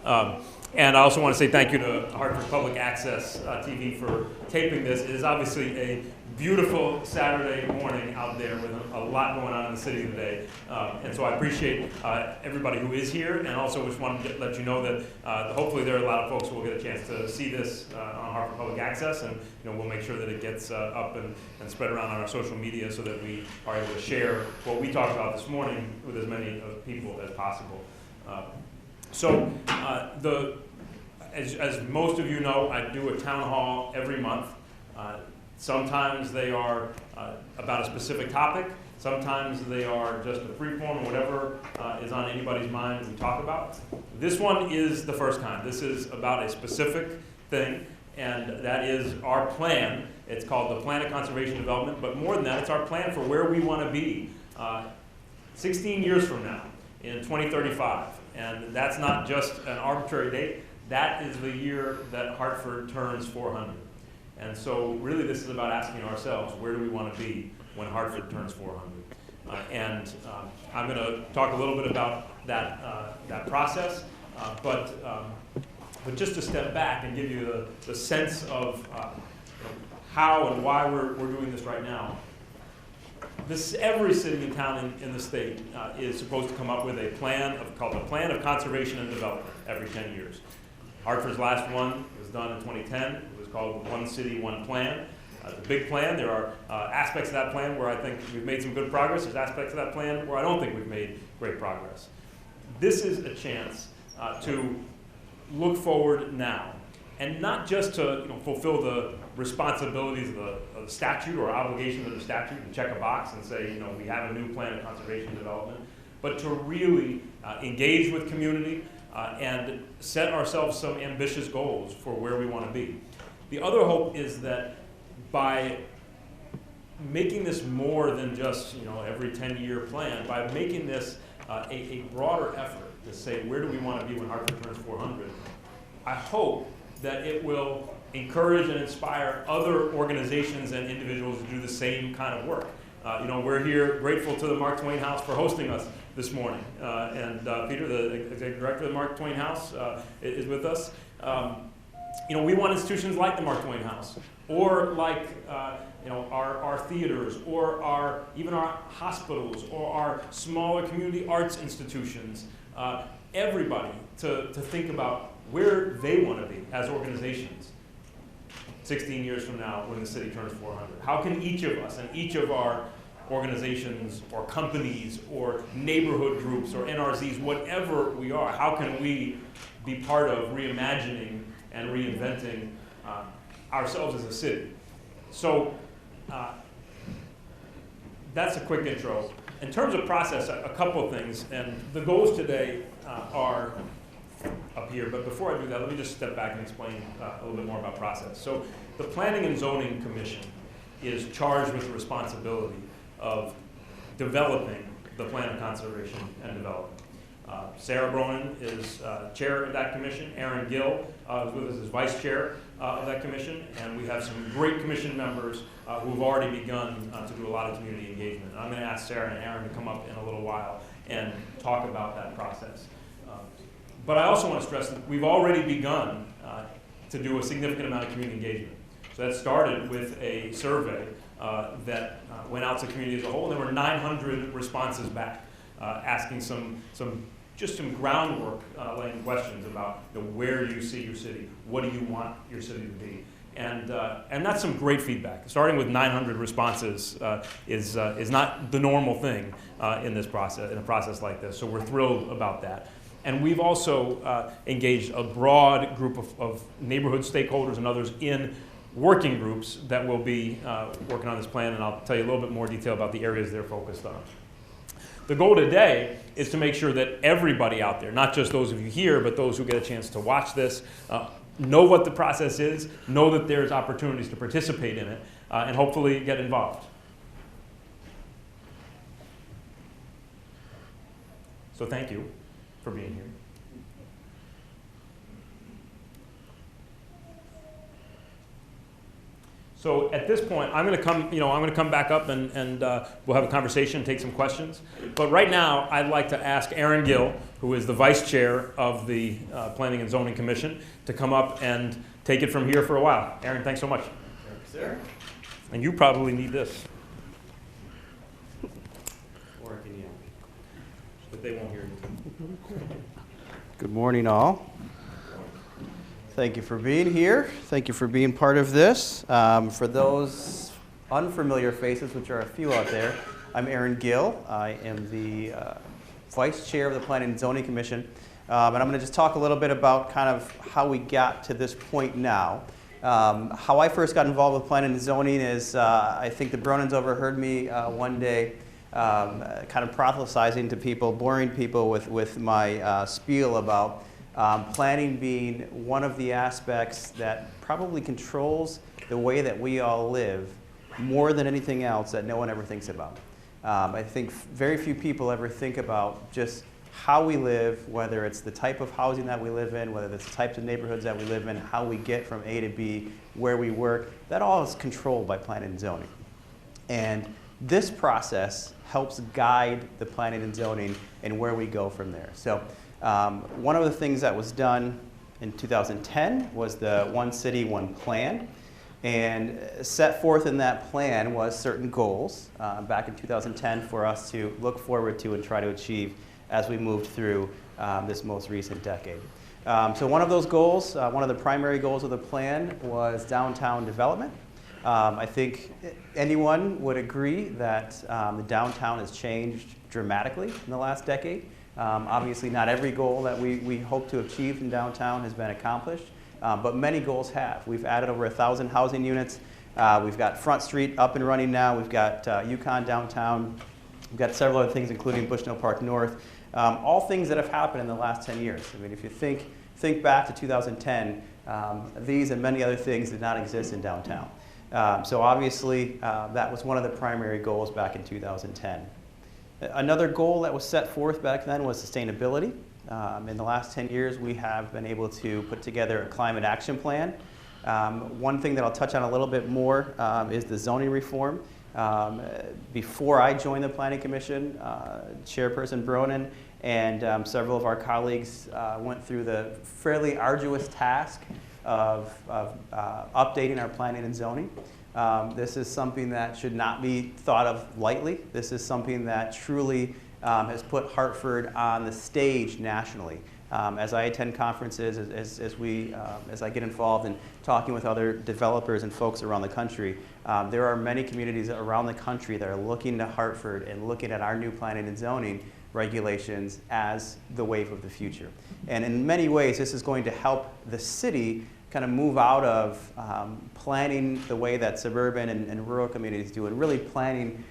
And I also want to say thank you to Hartford Public Access TV for taping this. It is obviously a beautiful Saturday morning out there with a lot going on in the city today. And so I appreciate everybody who is here, and also just want to let you know that hopefully there are a lot of folks who will get a chance to see this on Hartford Public Access, and we'll make sure that it gets up and spread around on our social media so that we are able to share what we talked about this morning with as many people as possible. As most of you know, I do a town hall every month. Sometimes they are about a specific topic. Sometimes they are just a free form, whatever is on anybody's mind we talk about. This one is the first kind. This is about a specific thing, and that is our plan. It's called the Plan of Conservation Development, but more than that, it's our plan for where we want to be 16 years from now, in 2035. And that's not just an arbitrary date. That is the year that Hartford turns 400. And so really this is about asking ourselves, where do we want to be when Hartford turns 400? I'm going to talk a little bit about that process, but just to step back and give you the sense of how and why we're doing this right now. Every city and town in the state is supposed to come up with a plan called the Plan of Conservation and Development every 10 years. Hartford's last one was done in 2010. It was called One City, One Plan. It's a big plan. There are aspects of that plan where I think we've made some good progress. There's aspects of that plan where I don't think we've made great progress. This is a chance to look forward now, and not just to fulfill the responsibilities of the statute or obligations of the statute and check a box and say, we have a new plan of conservation and development, but to really engage with community and set ourselves some ambitious goals for where we want to be. The other hope is that by making this more than just every 10-year plan, by making this a broader effort to say where do we want to be when Hartford turns 400, I hope that it will encourage and inspire other organizations and individuals to do the same kind of work. We're here grateful to the Mark Twain House for hosting us this morning. And Peter, the executive director of the Mark Twain House, is with us. We want institutions like the Mark Twain House, or like our theaters, or even our hospitals, or our smaller community arts institutions, everybody to think about where they want to be as organizations 16 years from now when the city turns 400. How can each of us and each of our organizations or companies or neighborhood groups or NRZs, whatever we are, how can we be part of reimagining and reinventing ourselves as a city? So that's a quick intro. In terms of process, a couple of things, and the goals today are up here, but before I do that, let me just step back and explain a little bit more about process. So the Planning and Zoning Commission is charged with the responsibility of developing the Plan of Conservation and Development. Sarah Bronin is chair of that commission. Aaron Gill is with us as vice chair of that commission, and we have some great commission members who have already begun to do a lot of community engagement. And I'm going to ask Sarah and Aaron to come up in a little while and talk about that process. But I also want to stress that we've already begun to do a significant amount of community engagement. So that started with a survey that went out to the community as a whole, and there were 900 responses back, asking some groundwork, laying questions about where do you see your city, what do you want your city to be, and that's some great feedback. Starting with 900 responses is not the normal thing in this process, in a process like this. So we're thrilled about that. And we've also engaged a broad group of neighborhood stakeholders and others in working groups that will be working on this plan, and I'll tell you a little bit more detail about the areas they're focused on. The goal today is to make sure that everybody out there, not just those of you here, but those who get a chance to watch this, know what the process is, know that there's opportunities to participate in it, and hopefully get involved. So thank you for being here. So at this point, I'm going to come back up and we'll have a conversation, take some questions. But right now, I'd like to ask Aaron Gill, who is the vice chair of the Planning and Zoning Commission, to come up and take it from here for a while. Aaron, thanks so much. Thanks, sir. And you probably need this. Or can you? But they won't hear you. Good morning, all. Thank you for being here. Thank you for being part of this. For those unfamiliar faces, which are a few out there, I'm Aaron Gill. I am the vice chair of the Planning and Zoning Commission. And I'm going to just talk a little bit about kind of how we got to this point now. How I first got involved with planning and zoning is I think the Bronins overheard me one day kind of proselytizing to people, boring people with my spiel about planning being one of the aspects that probably controls the way that we all live more than anything else that no one ever thinks about. I think very few people ever think about just how we live, whether it's the type of housing that we live in, whether it's the types of neighborhoods that we live in, how we get from A to B, where we work. That all is controlled by planning and zoning. And this process helps guide the planning and zoning and where we go from there. So one of the things that was done in 2010 was the One City, One Plan. And set forth in that plan was certain goals back in 2010 for us to look forward to and try to achieve as we moved through this most recent decade. So one of those goals, one of the primary goals of the plan was downtown development. I think anyone would agree that the downtown has changed dramatically in the last decade. Obviously not every goal that we hope to achieve in downtown has been accomplished, but many goals have. We've added over 1,000 housing units. We've got Front Street up and running now. We've got Yukon downtown. We've got several other things, including Bushnell Park North. All things that have happened in the last 10 years. I mean, if you think back to 2010, these and many other things did not exist in downtown. So obviously, that was one of the primary goals back in 2010. Another goal that was set forth back then was sustainability. In the last 10 years, we have been able to put together a climate action plan. One thing that I'll touch on a little bit more is the zoning reform. Before I joined the Planning Commission, Chairperson Bronin and several of our colleagues went through the fairly arduous task of updating our planning and zoning. This is something that should not be thought of lightly. This is something that truly has put Hartford on the stage nationally. As I attend conferences, as I get involved in talking with other developers and folks around the country, there are many communities around the country that are looking to Hartford and looking at our new planning and zoning regulations as the wave of the future. And in many ways, this is going to help the city kind of move out of planning the way that suburban and rural communities do, and really planning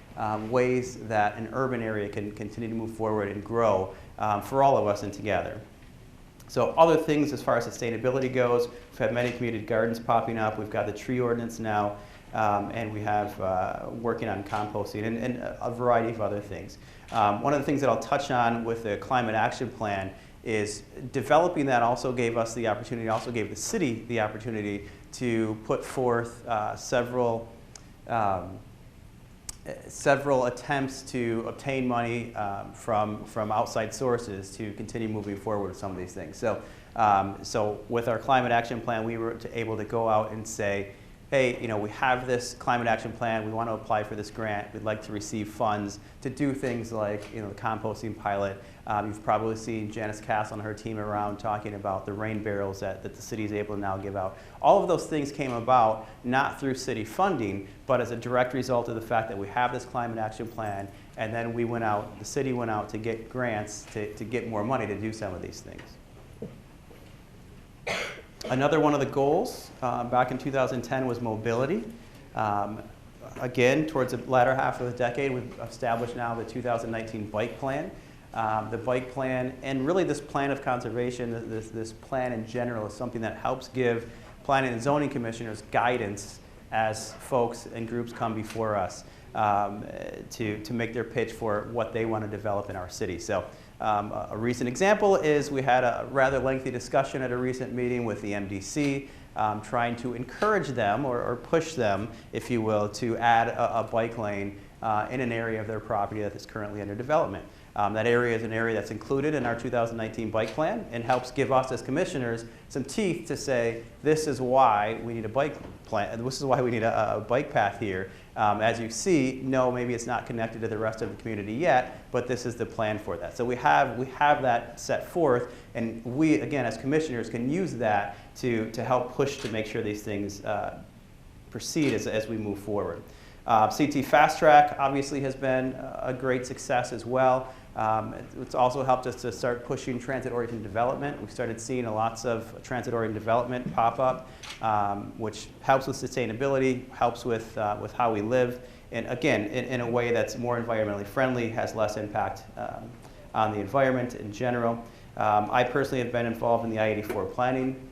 ways that an urban area can continue to move forward and grow for all of us and together. So other things as far as sustainability goes, we've had many community gardens popping up. We've got the tree ordinance now, and we have working on composting and a variety of other things. One of the things that I'll touch on with the climate action plan is developing that also gave us the opportunity, also gave the city the opportunity to put forth several attempts to obtain money from outside sources to continue moving forward with some of these things. So, so with our climate action plan, we were able to go out and say, hey, we have this climate action plan. We want to apply for this grant. We'd like to receive funds to do things like, the composting pilot. You've probably seen Janice Castle and her team around talking about the rain barrels that the city is able to now give out. All of those things came about not through city funding, but as a direct result of the fact that we have this climate action plan, and then the city went out to get grants to get more money to do some of these things. Another one of the goals back in 2010 was mobility. Again, towards the latter half of the decade, we've established now the 2019 bike plan. The bike plan, and really this plan of conservation, this plan in general, is something that helps give planning and zoning commissioners guidance as folks and groups come before us to make their pitch for what they want to develop in our city. So a recent example is we had a rather lengthy discussion at a recent meeting with the MDC trying to encourage them or push them, if you will, to add a bike lane in an area of their property that is currently under development. That area is an area that's included in our 2019 bike plan and helps give us as commissioners some teeth to say, this is why we need a bike plan, this is why we need a bike path here. As you see, no, maybe it's not connected to the rest of the community yet, but this is the plan for that. So we have that set forth, and we, again, as commissioners, can use that to help push to make sure these things proceed as we move forward. CT Fast Track obviously has been a great success as well. It's also helped us to start pushing transit-oriented development. We've started seeing lots of transit-oriented development pop up, which helps with sustainability, helps with how we live, and again, in a way that's more environmentally friendly, has less impact on the environment in general. I personally have been involved in the I-84 planning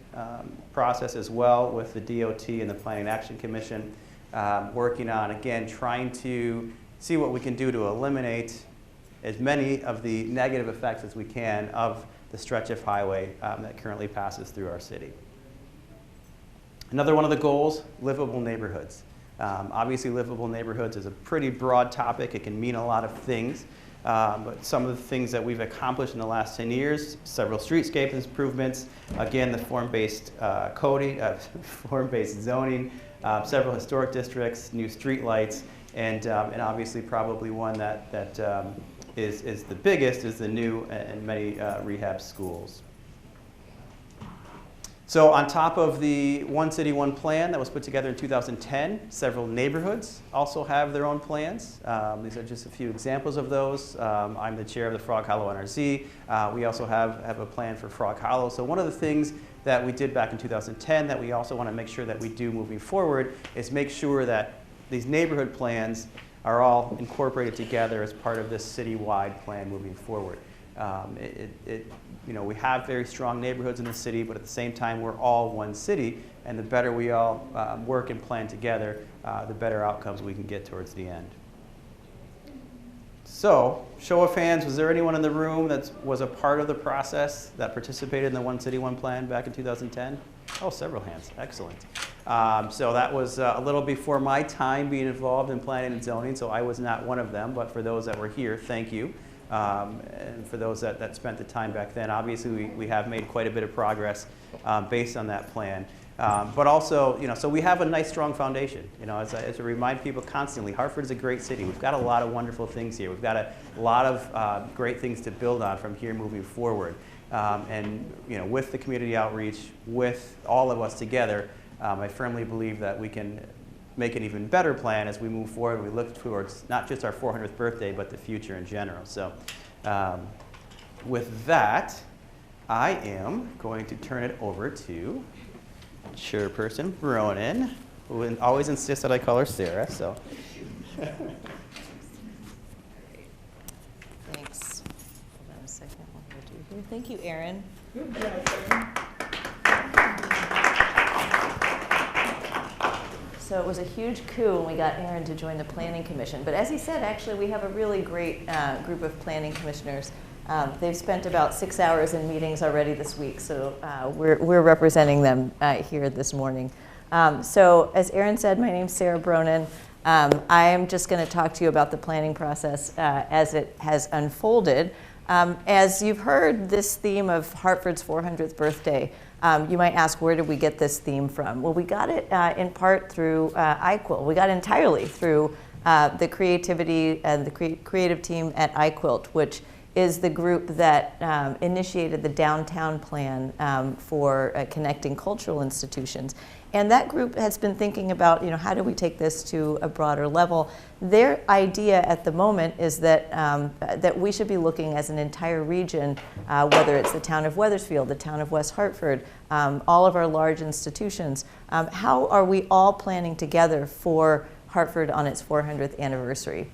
process as well with the DOT and the Planning Action Commission, working on, again, trying to see what we can do to eliminate as many of the negative effects as we can of the stretch of highway that currently passes through our city. Another one of the goals, livable neighborhoods. Obviously, livable neighborhoods is a pretty broad topic. It can mean a lot of things. But some of the things that we've accomplished in the last 10 years, several streetscape improvements, again, the form-based coding, form-based zoning, several historic districts, new street lights, and obviously probably one that is the biggest is the new and many rehab schools. So on top of the One City, One Plan that was put together in 2010, several neighborhoods also have their own plans. These are just a few examples of those. I'm the chair of the Frog Hollow NRZ. We also have a plan for Frog Hollow. So one of the things that we did back in 2010 that we also want to make sure that we do moving forward is make sure that these neighborhood plans are all incorporated together as part of this citywide plan moving forward. We have very strong neighborhoods in the city, but at the same time, we're all one city, and the better we all work and plan together, the better outcomes we can get towards the end. So, show of hands, was there anyone in the room that was a part of the process that participated in the One City, One Plan back in 2010? Oh, several hands, excellent. So that was a little before my time being involved in planning and zoning, so I was not one of them, but for those that were here, thank you. And for those that spent the time back then, obviously we have made quite a bit of progress based on that plan. But also, so we have a nice, strong foundation. As I remind people constantly, Hartford is a great city. We've got a lot of wonderful things here. We've got a lot of great things to build on from here moving forward. And with the community outreach, with all of us together, I firmly believe that we can make an even better plan as we move forward. We look towards not just our 400th birthday, but the future in general. So with that, I am going to turn it over to Chairperson Bronin, who always insists that I call her Sarah. So. Thanks. Hold on a second. What do I do here? Thank you, Erin. So it was a huge coup when we got Erin to join the Planning Commission. But as he said, actually, we have a really great group of planning commissioners. They've spent about 6 hours in meetings already this week, so we're representing them here this morning. So as Erin said, my name's Sarah Bronin. I am just going to talk to you about the planning process as it has unfolded. As you've heard this theme of Hartford's 400th birthday, you might ask, where did we get this theme from? Well, we got it in part through iQuilt. We got it entirely through the creativity and the creative team at iQuilt, which is the group that initiated the downtown plan for connecting cultural institutions. And that group has been thinking about, how do we take this to a broader level? Their idea at the moment is that that we should be looking as an entire region, whether it's the town of Wethersfield, the town of West Hartford, all of our large institutions. How are we all planning together for Hartford on its 400th anniversary?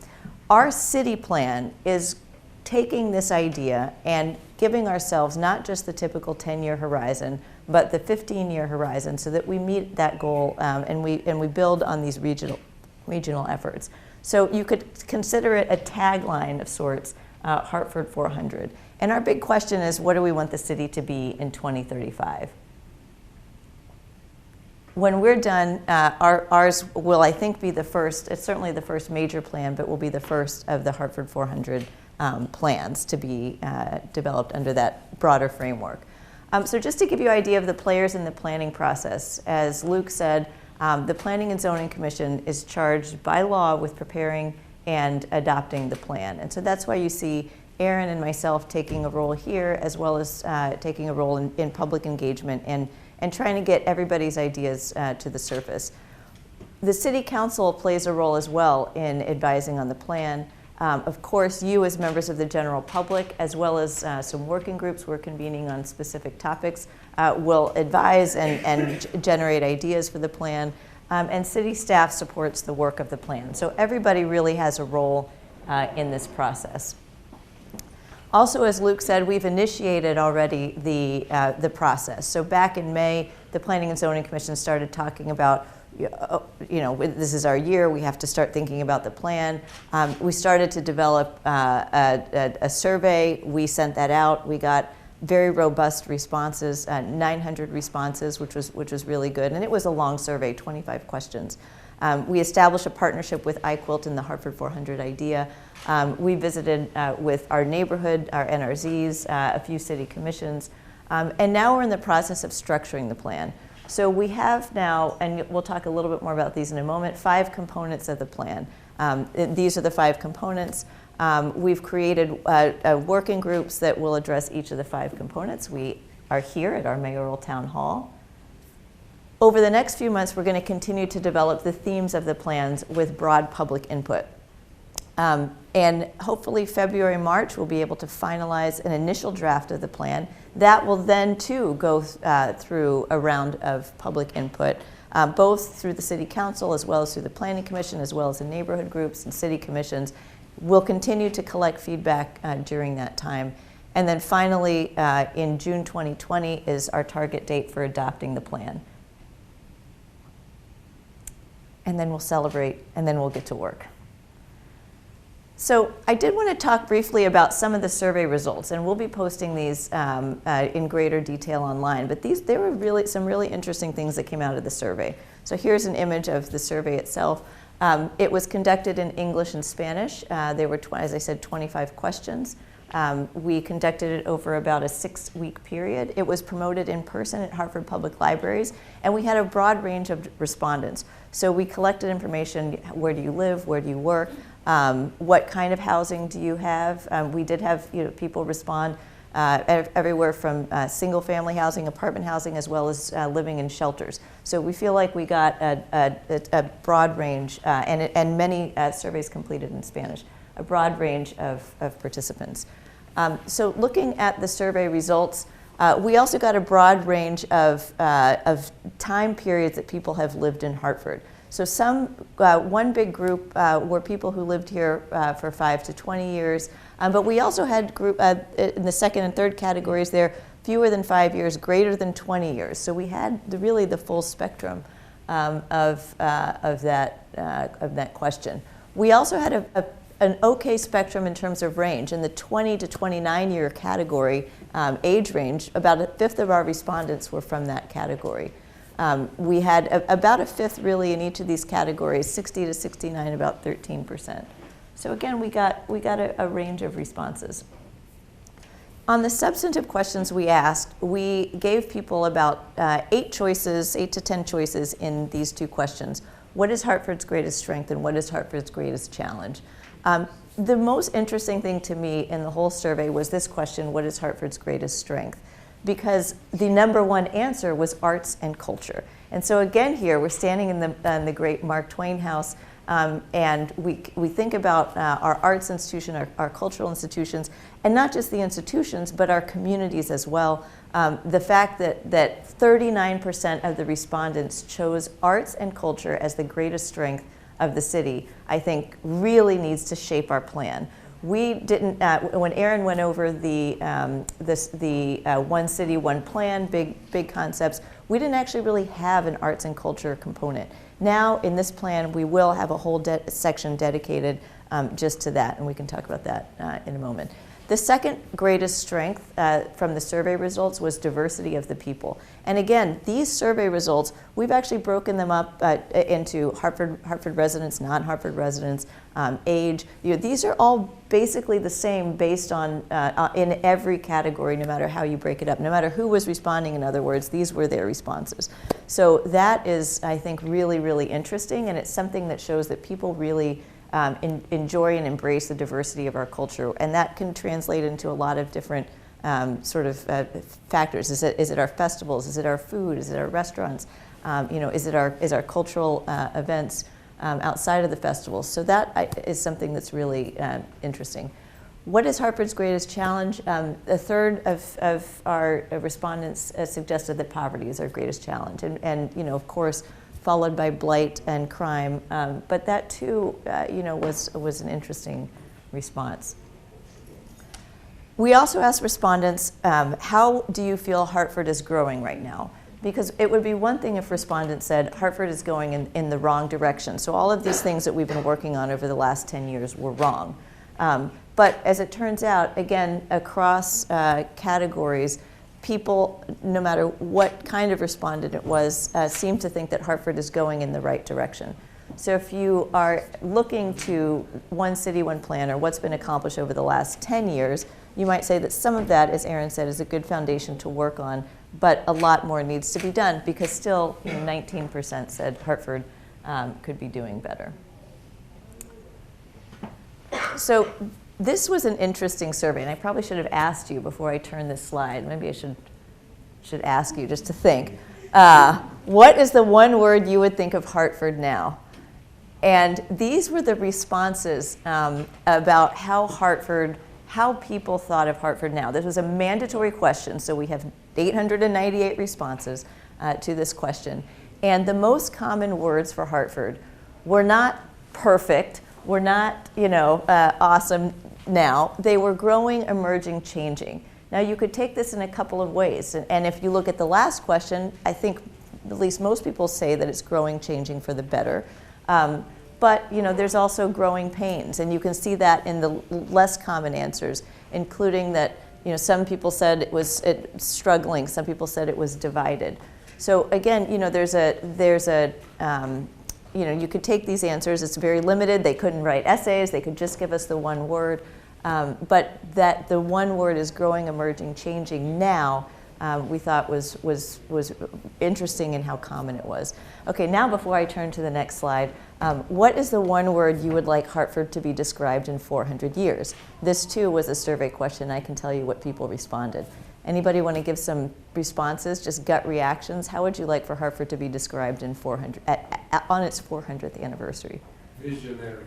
Our city plan is taking this idea and giving ourselves not just the typical 10-year horizon, but the 15-year horizon, so that we meet that goal and we build on these regional efforts. So you could consider it a tagline of sorts, Hartford 400. And our big question is, what do we want the city to be in 2035? when we're done, ours will, I think, be the first, it's certainly the first major plan, but will be the first of the Hartford 400 plans to be developed under that broader framework. So just to give you an idea of the players in the planning process, as Luke said, the Planning and Zoning Commission is charged by law with preparing and adopting the plan. And so that's why you see Aaron and myself taking a role here, as well as taking a role in public engagement and trying to get everybody's ideas to the surface. The City Council plays a role as well in advising on the plan. Of course, you as members of the general public, as well as some working groups we're convening on specific topics, will advise and generate ideas for the plan. And city staff supports the work of the plan. So everybody really has a role in this process. Also, as Luke said, we've initiated already the process. So back in May, the Planning and Zoning Commission started talking about, this is our year, we have to start thinking about the plan. We started to develop a survey. We sent that out. We got very robust responses, 900 responses, which was really good. And it was a long survey, 25 questions. We established a partnership with iQuilt and the Hartford 400 idea. We visited with our neighborhood, our NRZs, a few city commissions, and now we're in the process of structuring the plan. So we have now, and we'll talk a little bit more about these in a moment, 5 components of the plan. These are the 5 components. We've created working groups that will address each of the 5 components. We are here at our mayoral town hall. Over the next few months, we're going to continue to develop the themes of the plans with broad public input. And hopefully February, March, we'll be able to finalize an initial draft of the plan. That will then, too, go through a round of public input, both through the City Council as well as through the Planning Commission, as well as the neighborhood groups and city commissions. We'll continue to collect feedback during that time. And then finally, in June 2020 is our target date for adopting the plan. And then we'll celebrate, and then we'll get to work. So I did want to talk briefly about some of the survey results, and we'll be posting these in greater detail online. But there were really some really interesting things that came out of the survey. So here's an image of the survey itself. It was conducted in English and Spanish. There were, as I said, 25 questions. We conducted it over about a 6-week period. It was promoted in person at Hartford Public Libraries, and we had a broad range of respondents. So we collected information: where do you live, where do you work, what kind of housing do you have? We did have people respond everywhere from single-family housing, apartment housing, as well as living in shelters. So we feel like we got a broad range, and many surveys completed in Spanish, a broad range of participants. So looking at the survey results, we also got a broad range of time periods that people have lived in Hartford. So one big group were people who lived here for 5 to 20 years, but we also had in the second and third categories there, fewer than 5 years, greater than 20 years. So we had really the full spectrum of that question. We also had an okay spectrum in terms of range. In the 20 to 29 year category age range, about 1/5 of our respondents were from that category. We had about 1/5 really in each of these categories, 60 to 69, about 13%. So again, we got a range of responses. On the substantive questions we asked, we gave people about 8 to 10 choices in these 2 questions. What is Hartford's greatest strength and what is Hartford's greatest challenge? The most interesting thing to me in the whole survey was this question: what is Hartford's greatest strength? Because the #1 answer was arts and culture. And so again here, we're standing in the great Mark Twain House, and we think about our arts institution, our cultural institutions, and not just the institutions, but our communities as well. The fact that 39% of the respondents chose arts and culture as the greatest strength of the city, I think really needs to shape our plan. We didn't, when Aaron went over the one city, one plan, big concepts, we didn't actually really have an arts and culture component. Now in this plan, we will have a whole section dedicated just to that, and we can talk about that in a moment. The second greatest strength from the survey results was diversity of the people. And again, these survey results, we've actually broken them up into Hartford residents, non-Hartford residents, age. These are all basically the same based on, in every category, no matter how you break it up. No matter who was responding, in other words, these were their responses. So that is, I think, really, really interesting, and it's something that shows that people really enjoy and embrace the diversity of our culture, and that can translate into a lot of different factors. Is it our festivals? Is it our food? Is it our restaurants? Is our cultural events outside of the festivals? So that is something that's really interesting. What is Hartford's greatest challenge? A third of our respondents suggested that poverty is our greatest challenge, and of course, followed by blight and crime. But that too, was an interesting response. We also asked respondents, how do you feel Hartford is growing right now? Because it would be one thing if respondents said Hartford is going in the wrong direction. So all of these things that we've been working on over the last 10 years were wrong. But as it turns out, again, across categories, people, no matter what kind of respondent it was, seem to think that Hartford is going in the right direction. So if you are looking to one city, one plan, or what's been accomplished over the last 10 years, you might say that some of that, as Aaron said, is a good foundation to work on, but a lot more needs to be done, because still 19% said Hartford could be doing better. So this was an interesting survey, and I probably should have asked you before I turn this slide. Maybe I should ask you just to think. What is the one word you would think of Hartford now? And these were the responses about how people thought of Hartford now. This was a mandatory question, so we have 898 responses to this question. And the most common words for Hartford were not perfect, were not awesome now. They were growing, emerging, changing. Now you could take this in a couple of ways. And if you look at the last question, I think at least most people say that it's growing, changing for the better. But there's also growing pains, and you can see that in the less common answers, including that some people said it was struggling, some people said it was divided. So again, you could take these answers. It's very limited. They couldn't write essays. They could just give us the one word. But that the one word is growing, emerging, changing now, we thought was interesting in how common it was. Okay, now before I turn to the next slide, what is the one word you would like Hartford to be described in 400 years? This too was a survey question. I can tell you what people responded. Anybody want to give some responses, just gut reactions? How would you like for Hartford to be described in on its 400th anniversary? Visionary.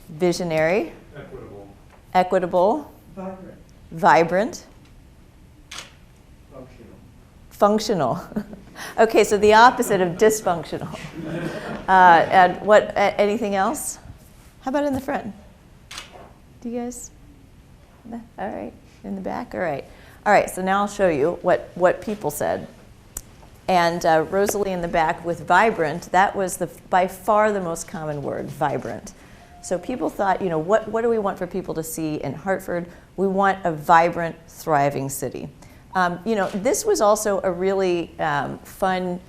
Visionary. Equitable. Equitable. Vibrant. Vibrant. Functional. Functional. Okay, so the opposite of dysfunctional. And what? Anything else? How about in the front? Do you guys? All right. In the back. All right. All right. So now I'll show you what people said. And Rosalie in the back with vibrant. That was by far the most common word. Vibrant. So people thought, what do we want for people to see in Hartford? We want a vibrant, thriving city. This was also a really fun,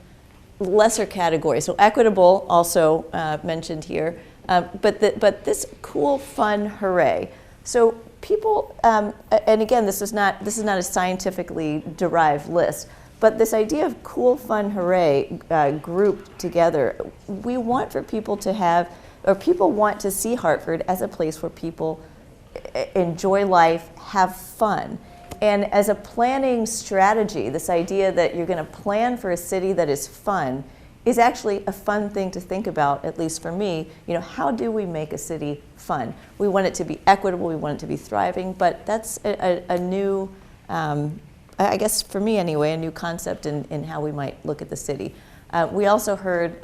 lesser category. So equitable, also mentioned here, but this cool, fun, hooray. So people, and again, this is not a scientifically derived list, but this idea of cool, fun, hooray grouped together, we want for people to have, or people want to see Hartford as a place where people enjoy life, have fun. And as a planning strategy, this idea that you're going to plan for a city that is fun is actually a fun thing to think about, at least for me. How do we make a city fun? We want it to be equitable, we want it to be thriving, but that's a new, I guess for me anyway, a new concept in how we might look at the city. We also heard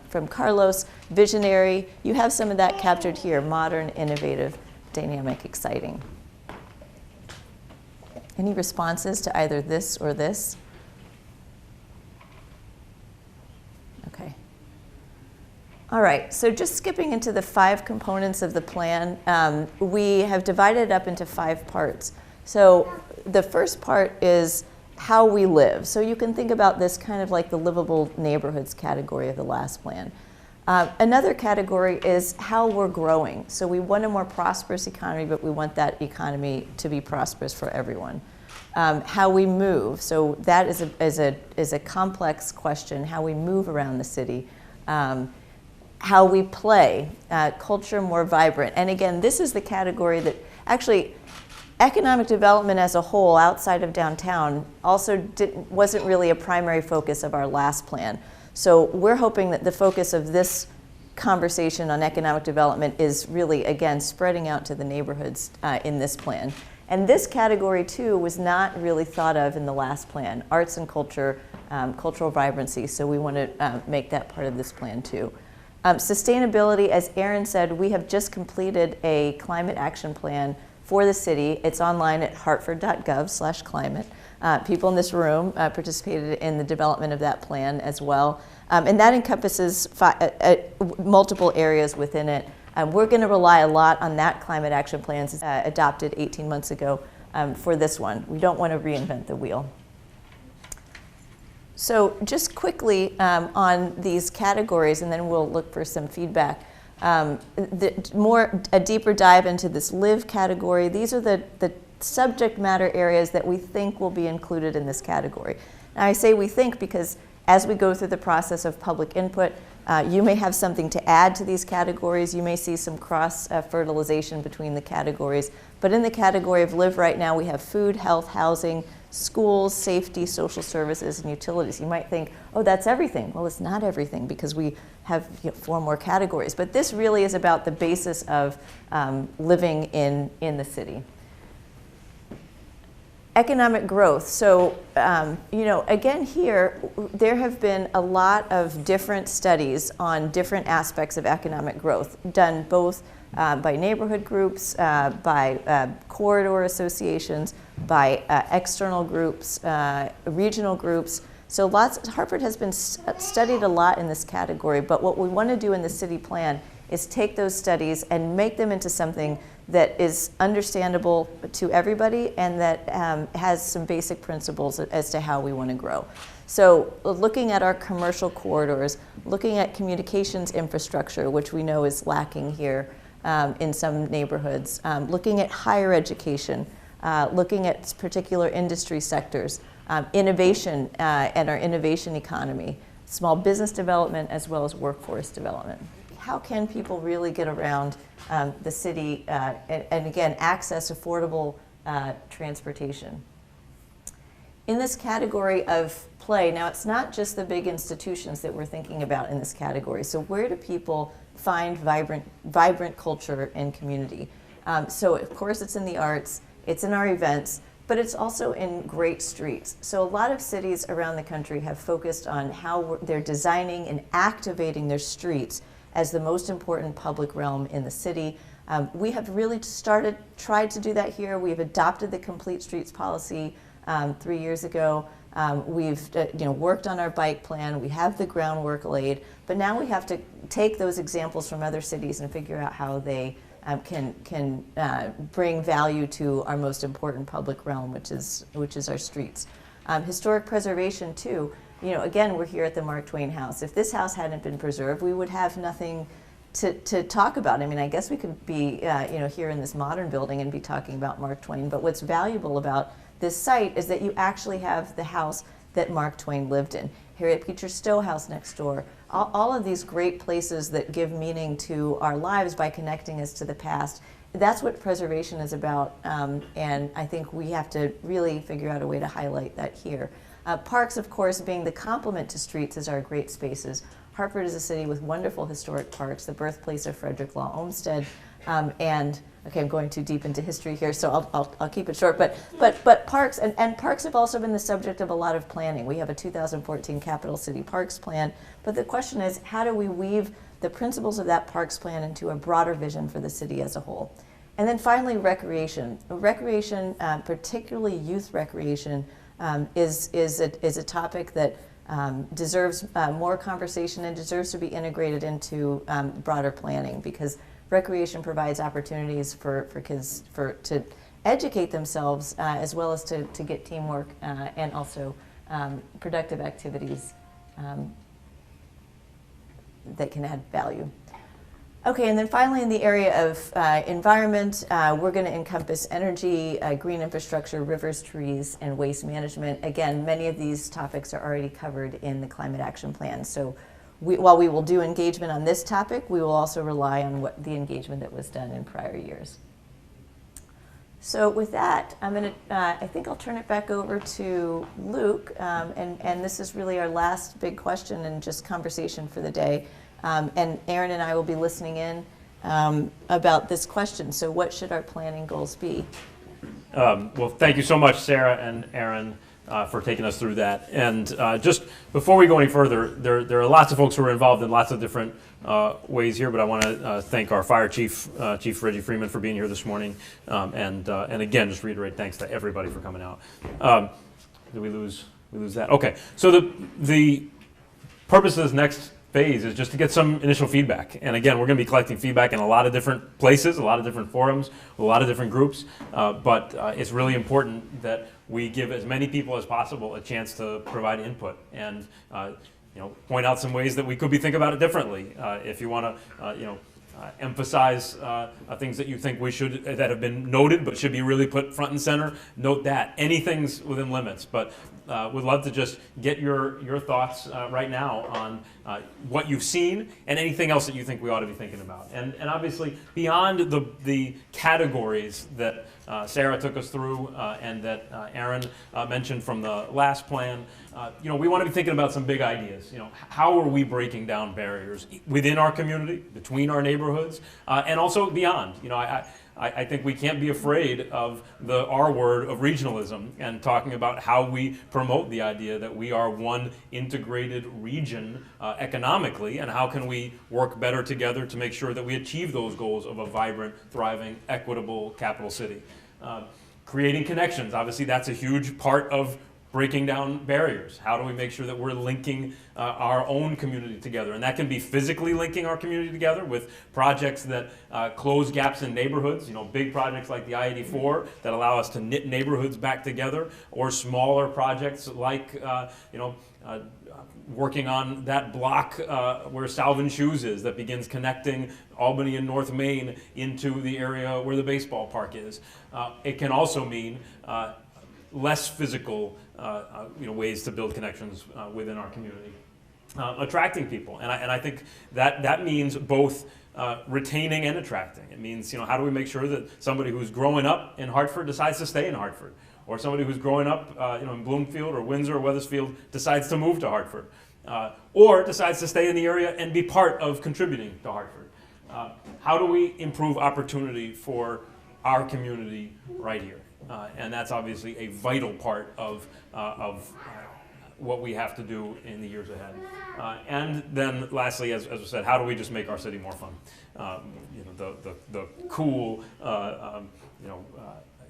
from Carlos, visionary. You have some of that captured here, modern, innovative, dynamic, exciting. Any responses to either this or this? Okay. All right, so just skipping into the 5 components of the plan, we have divided it up into 5 parts. So the first part is how we live. So you can think about this kind of like the livable neighborhoods category of the last plan. Another category is how we're growing. So we want a more prosperous economy, but we want that economy to be prosperous for everyone. How we move. So that is a complex question, how we move around the city. How we play, culture more vibrant. And again, this is the category that actually economic development as a whole outside of downtown also wasn't really a primary focus of our last plan. So we're hoping that the focus of this conversation on economic development is really, again, spreading out to the neighborhoods in this plan. And this category, too, was not really thought of in the last plan, arts and culture, cultural vibrancy. So we want to make that part of this plan, too. Sustainability, as Aaron said, we have just completed a climate action plan for the city. It's online at hartford.gov/climate. People in this room participated in the development of that plan as well. And that encompasses multiple areas within it. We're going to rely a lot on that climate action plan adopted 18 months ago for this one. We don't want to reinvent the wheel. So just quickly on these categories, and then we'll look for some feedback. A deeper dive into this live category. These are the subject matter areas that we think will be included in this category. Now I say we think because as we go through the process of public input, you may have something to add to these categories. You may see some cross-fertilization between the categories. But in the category of live right now, we have food, health, housing, schools, safety, social services, and utilities. You might think, oh, that's everything. Well, it's not everything because we have 4 more categories. But this really is about the basis of living in the city. Economic growth. So, again here, there have been a lot of different studies on different aspects of economic growth, done both by neighborhood groups, by corridor associations, by external groups, regional groups. So Hartford has been studied a lot in this category, but what we want to do in the city plan is take those studies and make them into something that is understandable to everybody and that has some basic principles as to how we want to grow. So looking at our commercial corridors, looking at communications infrastructure, which we know is lacking here in some neighborhoods, looking at higher education, looking at particular industry sectors, innovation and our innovation economy, small business development as well as workforce development. How can people really get around the city and again, access affordable transportation? In this category of play, now it's not just the big institutions that we're thinking about in this category. So where do people find vibrant culture and community? So of course it's in the arts, it's in our events, but it's also in great streets. So a lot of cities around the country have focused on how they're designing and activating their streets as the most important public realm in the city. We have really tried to do that here. We've adopted the Complete Streets policy 3 years ago. We've worked on our bike plan. We have the groundwork laid, but now we have to take those examples from other cities and figure out how they can bring value to our most important public realm, which is our streets. Historic preservation too. Again, we're here at the Mark Twain House. If this house hadn't been preserved, we would have nothing to talk about. I mean, I guess we could be, here in this modern building and be talking about Mark Twain, but what's valuable about this site is that you actually have the house that Mark Twain lived in. Harriet Beecher Stowe House next door. All of these great places that give meaning to our lives by connecting us to the past. That's what preservation is about, and I think we have to really figure out a way to highlight that here. Parks, of course, being the complement to streets is our great spaces. Hartford is a city with wonderful historic parks, the birthplace of Frederick Law Olmsted, and okay, I'm going too deep into history here, so I'll keep it short. But parks and parks have also been the subject of a lot of planning. We have a 2014 Capital City Parks Plan, but the question is, how do we weave the principles of that parks plan into a broader vision for the city as a whole? And then finally, recreation. Recreation, particularly youth recreation, is a topic that deserves more conversation and deserves to be integrated into broader planning, because recreation provides opportunities for kids to educate themselves as well as to get teamwork and also productive activities that can add value. Okay, and then finally in the area of environment, we're going to encompass energy, green infrastructure, rivers, trees, and waste management. Again, many of these topics are already covered in the Climate Action Plan. So while we will do engagement on this topic, we will also rely on the engagement that was done in prior years. So with that, I think I'll turn it back over to Luke, and this is really our last big question and just conversation for the day. And Aaron and I will be listening in about this question. So what should our planning goals be? Well, thank you so much, Sarah and Aaron, for taking us through that. And just before we go any further, there are lots of folks who are involved in lots of different ways here, but I want to thank our fire chief, Chief Reggie Freeman, for being here this morning. And again, just reiterate thanks to everybody for coming out. Did we lose that? Okay, so the purpose of this next phase is just to get some initial feedback. And again, we're going to be collecting feedback in a lot of different places, a lot of different forums, a lot of different groups, but it's really important that we give as many people as possible a chance to provide input and point out some ways that we could be thinking about it differently. If you want to emphasize things that you think that have been noted but should be really put front and center, note that. Anything's within limits, but would love to just get your thoughts right now on what you've seen and anything else that you think we ought to be thinking about. And obviously, beyond the categories that Sarah took us through and that Aaron mentioned from the last plan, we want to be thinking about some big ideas. How are we breaking down barriers within our community, between our neighborhoods, and also beyond? I think we can't be afraid of the R word of regionalism and talking about how we promote the idea that we are one integrated region economically, and how can we work better together to make sure that we achieve those goals of a vibrant, thriving, equitable capital city. Creating connections, obviously that's a huge part of breaking down barriers. How do we make sure that we're linking our own community together? And that can be physically linking our community together with projects that close gaps in neighborhoods, big projects like the I-84 that allow us to knit neighborhoods back together, or smaller projects like working on that block where Salvin Shoes is, that begins connecting Albany and North Main into the area where the baseball park is. It can also mean less physical ways to build connections within our community. Attracting people, and I think that means both retaining and attracting. It means, how do we make sure that somebody who's growing up in Hartford decides to stay in Hartford, or somebody who's growing up in Bloomfield or Windsor or Wethersfield decides to move to Hartford, or decides to stay in the area and be part of contributing to Hartford. How do we improve opportunity for our community right here? And that's obviously a vital part of what we have to do in the years ahead. And then lastly, as I said, how do we just make our city more fun? The cool,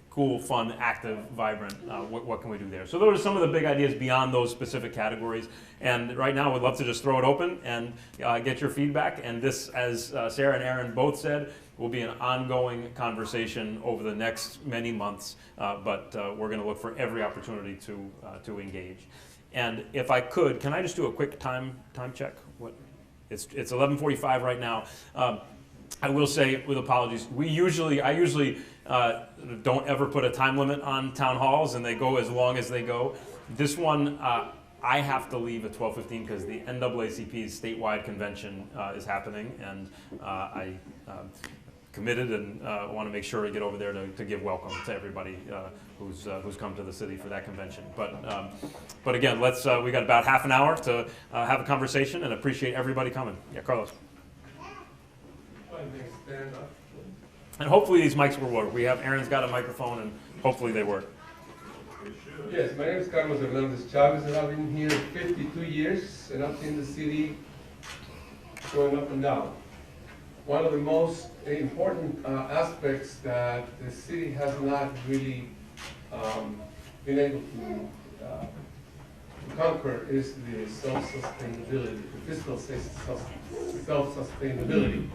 cool, fun, active, vibrant, what can we do there? So those are some of the big ideas beyond those specific categories. And right now, we'd love to just throw it open and get your feedback. And this, as Sarah and Aaron both said, will be an ongoing conversation over the next many months, but we're going to look for every opportunity to engage. And if I could, can I just do a quick time check? It's 11:45 right now. I will say, with apologies, I usually don't ever put a time limit on town halls, and they go as long as they go. This one, I have to leave at 12:15 because the NAACP's statewide convention is happening, and I committed and want to make sure to get over there to give welcome to everybody who's come to the city for that convention. But again, we got about half an hour to have a conversation, and appreciate everybody coming. Yeah, Carlos. And hopefully these mics will work. Aaron's got a microphone, and hopefully they work. Yes, my name is Carlos Hernandez Chavez, and I've been here 52 years, and I've seen the city going up and down. One of the most important aspects that the city has not really been able to conquer is the self-sustainability, the fiscal self-sustainability.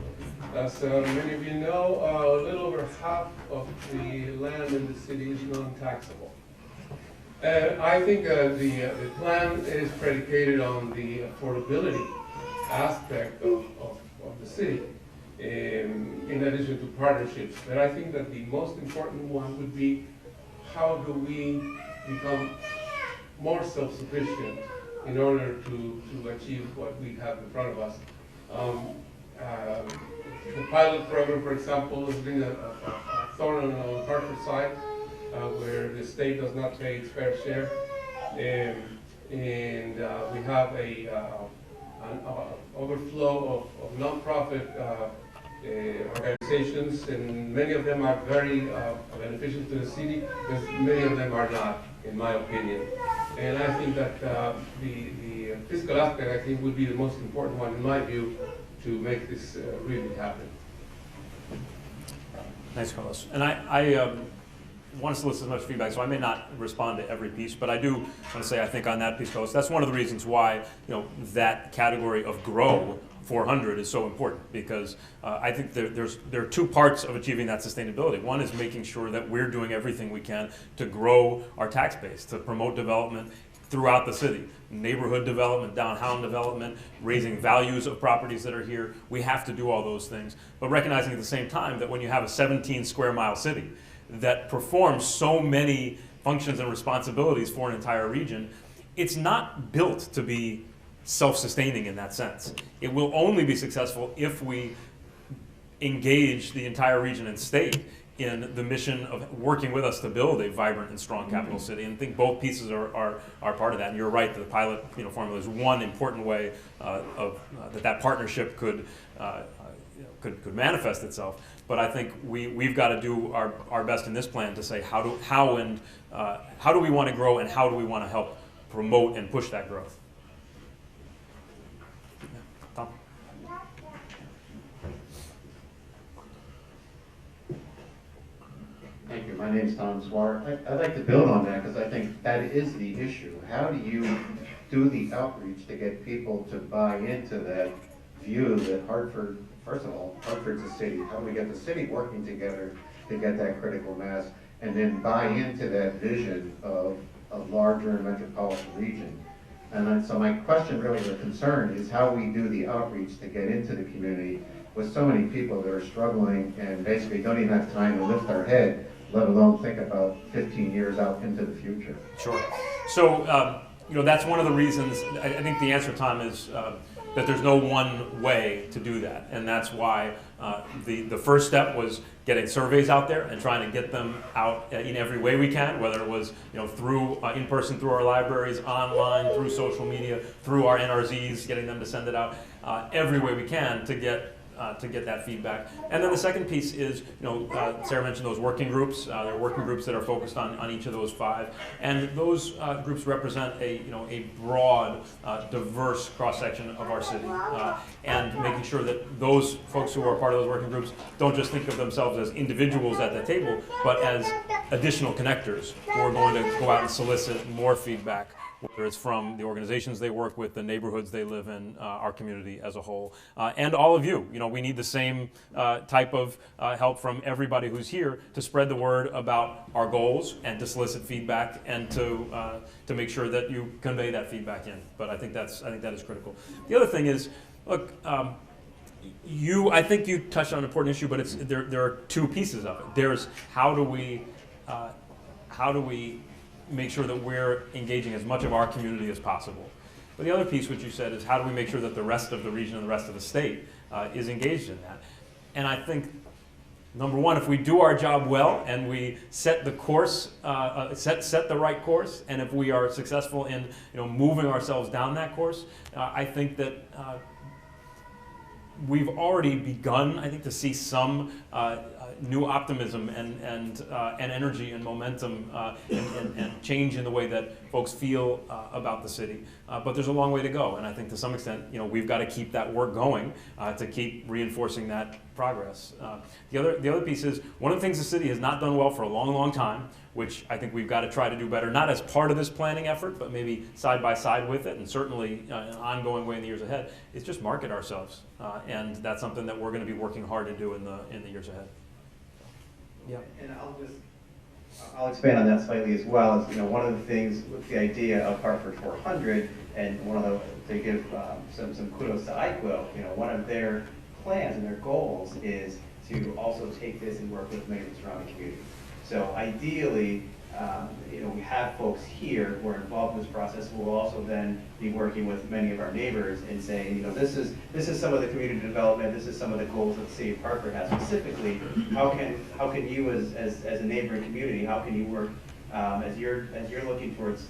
As many of you know, a little over half of the land in the city is non-taxable. I think the plan is predicated on the affordability aspect of the city, in addition to partnerships. But I think that the most important one would be, how do we become more self-sufficient in order to achieve what we have in front of us. The pilot program, for example, has been a thorn on the Hartford side, where the state does not pay its fair share. And we have an overflow of nonprofit organizations, and many of them are very beneficial to the city, but many of them are not, in my opinion. And I think that the fiscal aspect, I think, would be the most important one, in my view, to make this really happen. Thanks, Carlos. And I want to solicit as much feedback, so I may not respond to every piece, but I do want to say, I think on that piece, Carlos, that's one of the reasons why, that category of grow 400 is so important, because I think there are two parts of achieving that sustainability. One is making sure that we're doing everything we can to grow our tax base, to promote development throughout the city, neighborhood development, downtown development, raising values of properties that are here. We have to do all those things, but recognizing at the same time that when you have a 17 square mile city that performs so many functions and responsibilities for an entire region, it's not built to be self-sustaining in that sense. It will only be successful if we engage the entire region and state in the mission of working with us to build a vibrant and strong capital city. And I think both pieces are part of that. And you're right that the pilot formula is one important way that partnership could manifest itself. But I think we've got to do our best in this plan to say how do we want to grow, and how do we want to help promote and push that growth. Tom? Thank you. My name is Tom Swart. I'd like to build on that, because I think that is the issue. How do you do the outreach to get people to buy into that view that Hartford, first of all, Hartford's a city. How do we get the city working together to get that critical mass, and then buy into that vision of a larger metropolitan region? And so my question, really, or concern, is how we do the outreach to get into the community with so many people that are struggling and basically don't even have time to lift their head, let alone think about 15 years out into the future. Sure. So, that's one of the reasons. I think the answer, Tom, is that there's no one way to do that, and that's why the first step was getting surveys out there and trying to get them out in every way we can, whether it was through in person, through our libraries, online, through social media, through our NRZs, getting them to send it out every way we can to get that feedback. And then the second piece is, Sarah mentioned those working groups. There are working groups that are focused on each of those 5, and those groups represent a broad, diverse cross-section of our city, and making sure that those folks who are part of those working groups don't just think of themselves as individuals at the table, but as additional connectors who are going to go out and solicit more feedback, whether it's from the organizations they work with, the neighborhoods they live in, our community as a whole, and all of you. We need the same type of help from everybody who's here to spread the word about our goals and to solicit feedback and to make sure that you convey that feedback in. But I think that is critical. The other thing is, look, I think you touched on an important issue, but there are two pieces of it. There's how do we make sure that we're engaging as much of our community as possible. But the other piece, which you said, is how do we make sure that the rest of the region and the rest of the state is engaged in that? And I think, number one, if we do our job well and we set the course, set the right course, and if we are successful in moving ourselves down that course, I think that we've already begun, I think, to see some new optimism and energy and momentum and change in the way that folks feel about the city. But there's a long way to go, and I think to some extent, we've got to keep that work going to keep reinforcing that progress. The other piece is one of the things the city has not done well for a long, long time, which I think we've got to try to do better, not as part of this planning effort, but maybe side by side with it, and certainly in an ongoing way in the years ahead, is just market ourselves. And that's something that we're going to be working hard to do in the years ahead. Yeah. And I'll expand on that slightly as well. As one of the things with the idea of Hartford 400, and to give some kudos to IQO, one of their plans and their goals is to also take this and work with many of the surrounding communities. So ideally, we have folks here who are involved in this process who will also then be working with many of our neighbors and saying, this is some of the community development, this is some of the goals that the city of Hartford has specifically. How can you as a neighboring community, how can you work as you're looking towards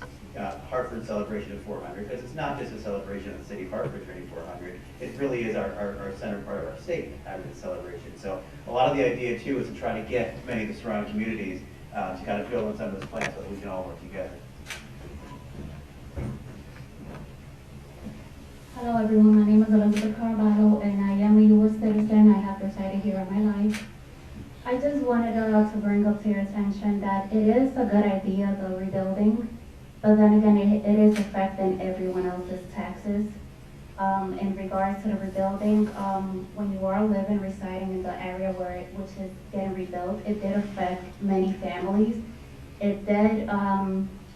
Hartford celebration of 400, because it's not just a celebration of the city of Hartford turning 400, it really is our center part of our state having this celebration. So a lot of the idea too is to try to get many of the surrounding communities to kind of build on some of those plans so that we can all work together. Hello everyone, my name is Elizabeth Carvalho and I am a U.S. citizen. I have resided here all my life. I just wanted to bring up to your attention that it is a good idea, the rebuilding, but then again, it is affecting everyone else's taxes. In regards to the rebuilding, when you are residing in the area which is getting rebuilt, it did affect many families. It did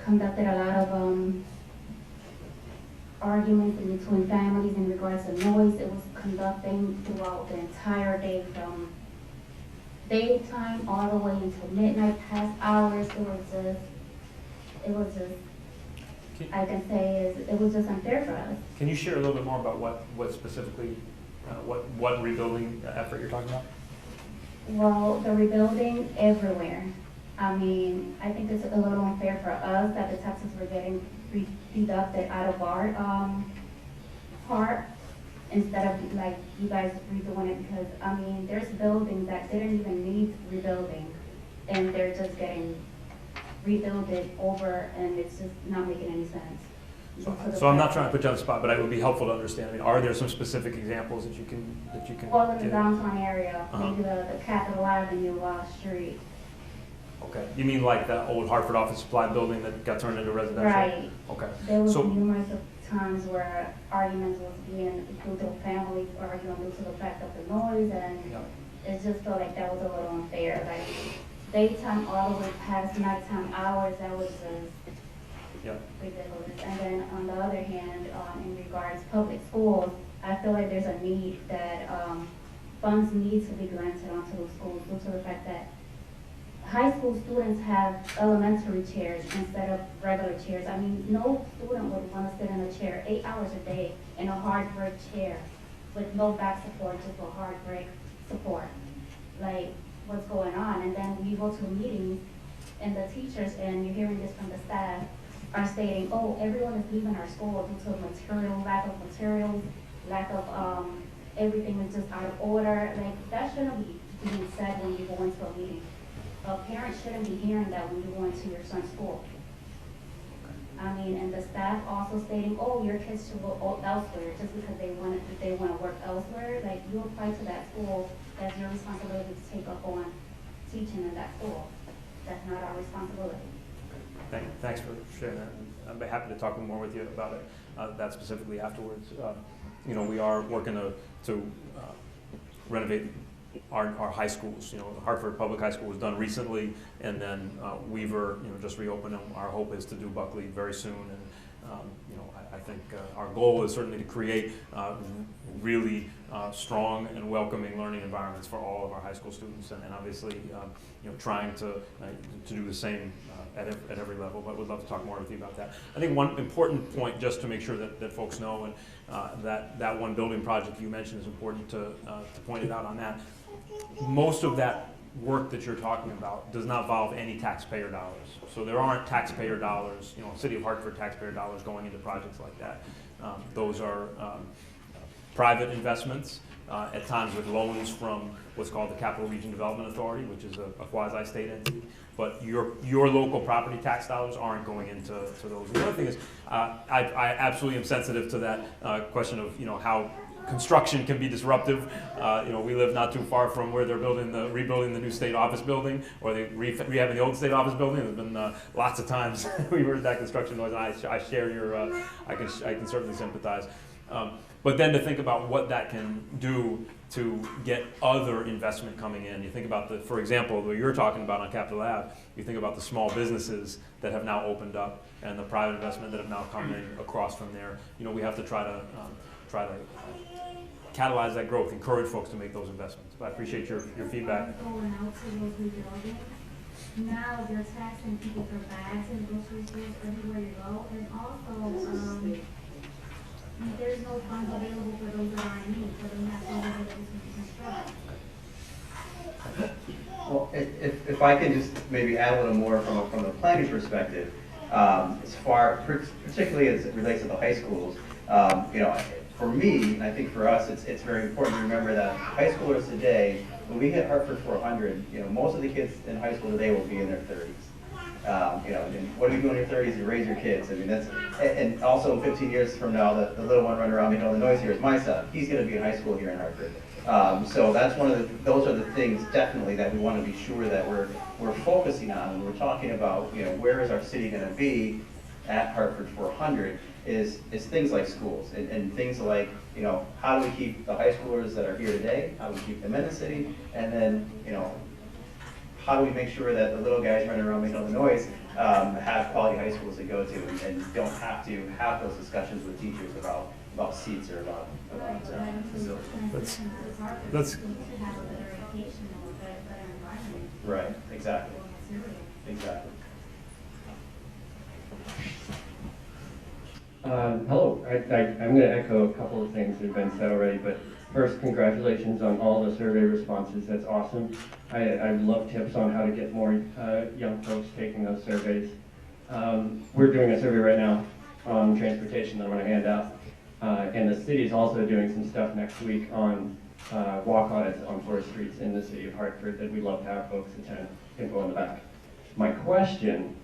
conducted a lot of arguments in between families in regards to noise. It was conducting throughout the entire day from daytime all the way until midnight, past hours. It was just I can say is it was just unfair for us. Can you share a little bit more about what specifically, what rebuilding effort you're talking about? Well, the rebuilding everywhere. I mean, I think it's a little unfair for us that the taxes were getting deducted out of our part instead of like you guys redoing it, because I mean, there's buildings that didn't even need rebuilding and they're just getting rebuilded over, and it's just not making any sense. So I'm not trying to put you on the spot, but it would be helpful to understand. I mean, are there some specific examples that you can Well, in the give? downtown area, maybe the Capitol Avenue street. Okay, you mean like the old Hartford office supply building that got turned into residential? Right. Okay. There was So- numerous of times where arguments was being due to families arguing due to the fact of the noise, and Yeah. it just felt like that was a little unfair. Like daytime all the way past nighttime hours, that was just Yeah. ridiculous. And then on the other hand, in regards to public schools, I feel like there's a need that funds need to be granted onto the schools due to the fact that high school students have elementary chairs instead of regular chairs. I mean, no student would want to sit in a chair 8 hours a day in a hard break chair with no back support, just a hard break support. Like, what's going on? And then we go to meetings and the teachers, and you're hearing this from the staff, are stating, oh, everyone is leaving our school due to lack of materials, lack of everything is just out of order. Like, that shouldn't be being said when you go into a meeting. A parent shouldn't be hearing that when you go into your son's school. I mean, and the staff also stating, oh, your kids should go elsewhere just because they want to work elsewhere. Like, you apply to that school, that's your responsibility to take up on teaching in that school. That's not our responsibility. Thanks for sharing that. I'd be happy to talk more with you about it, that specifically afterwards. We are working to renovate our high schools. Hartford Public High School was done recently, and then Weaver, just reopened. And our hope is to do Buckley very soon. And I think our goal is certainly to create really strong and welcoming learning environments for all of our high school students, and obviously, trying to do the same at every level. But we'd love to talk more with you about that. I think one important point, just to make sure that folks know, and that one building project you mentioned is important to point it out on that. Most of that work that you're talking about does not involve any taxpayer dollars. So there aren't taxpayer dollars, City of Hartford taxpayer dollars going into projects like that. Those are private investments at times with loans from what's called the Capital Region Development Authority, which is a quasi-state entity. But your local property tax dollars aren't going into those. The other thing is, I absolutely am sensitive to that question of how construction can be disruptive. We live not too far from where they're rebuilding the new state office building, or they rehabbing the old state office building. There's been lots of times we heard that construction noise, and I share your. I can certainly sympathize. But then to think about what that can do to get other investment coming in. You think about for example, what you're talking about on Capitol Ave, you think about the small businesses that have now opened up and the private investment that have now come in across from there. We have to try to catalyze that growth, encourage folks to make those investments. But I appreciate your feedback. Going out to those rebuildings, now they're taxing people for bags and grocery stores everywhere you go, and also, there's no funds available for those that are in need, so they have funds available to construct. Well, if I can just maybe add a little more from the planning perspective, particularly as it relates to the high schools, for me, and I think for us, it's very important to remember that high schoolers today, when we hit Hartford 400, most of the kids in high school today will be in their 30s. And what do you do in your 30s? You raise your kids. I mean, and also 15 years from now, the little one running around making all the noise here is my son. He's going to be in high school here in Hartford. So that's those are the things definitely that we want to be sure that we're focusing on when we're talking about, where is our city going to be at Hartford 400 is things like schools and things like, how do we keep the high schoolers that are here today? How do we keep them in the city? And then, how do we make sure that the little guys running around making all the noise have quality high schools to go to and don't have to have those discussions with teachers about seats or about facilities. That's right. Exactly. Hello. I'm going to echo a couple of things that have been said already, but first, congratulations on all the survey responses. That's awesome. I love tips on how to get more young folks taking those surveys. We're doing a survey right now on transportation that I'm going to hand out. And the city is also doing some stuff next week on walk audits on 4 streets in the city of Hartford that we'd love to have folks attend. Info in the back. My question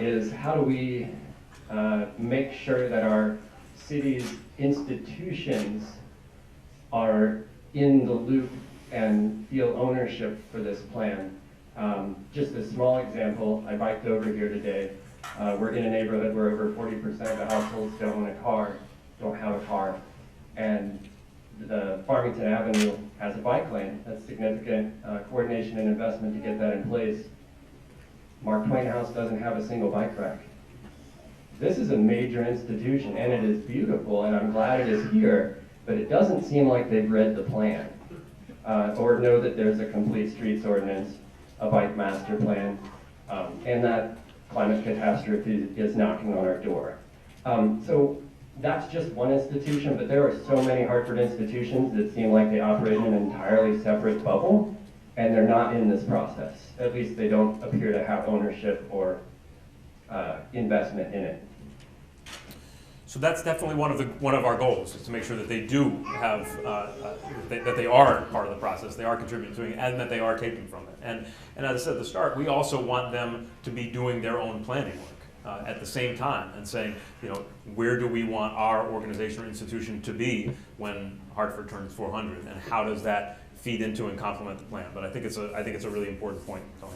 is, how do we make sure that our city's institutions are in the loop and feel ownership for this plan? Just a small example, I biked over here today. We're in a neighborhood where over 40% of the households don't have a car. And the Farmington Avenue has a bike lane. That's significant coordination and investment to get that in place. Mark Twain House doesn't have a single bike rack. This is a major institution, and it is beautiful, and I'm glad it is here, but it doesn't seem like they've read the plan or know that there's a complete streets ordinance, a bike master plan, and that climate catastrophe is knocking on our door. So that's just one institution, but there are so many Hartford institutions that seem like they operate in an entirely separate bubble, and they're not in this process. At least they don't appear to have ownership or investment in it. So that's definitely one of our goals, is to make sure that they do have that they are part of the process, they are contributing to it, and that they are taking from it. And as I said at the start, we also want them to be doing their own planning work at the same time and saying, where do we want our organization or institution to be when Hartford turns 400, and how does that feed into and complement the plan? But I think it's a really important point, Tony.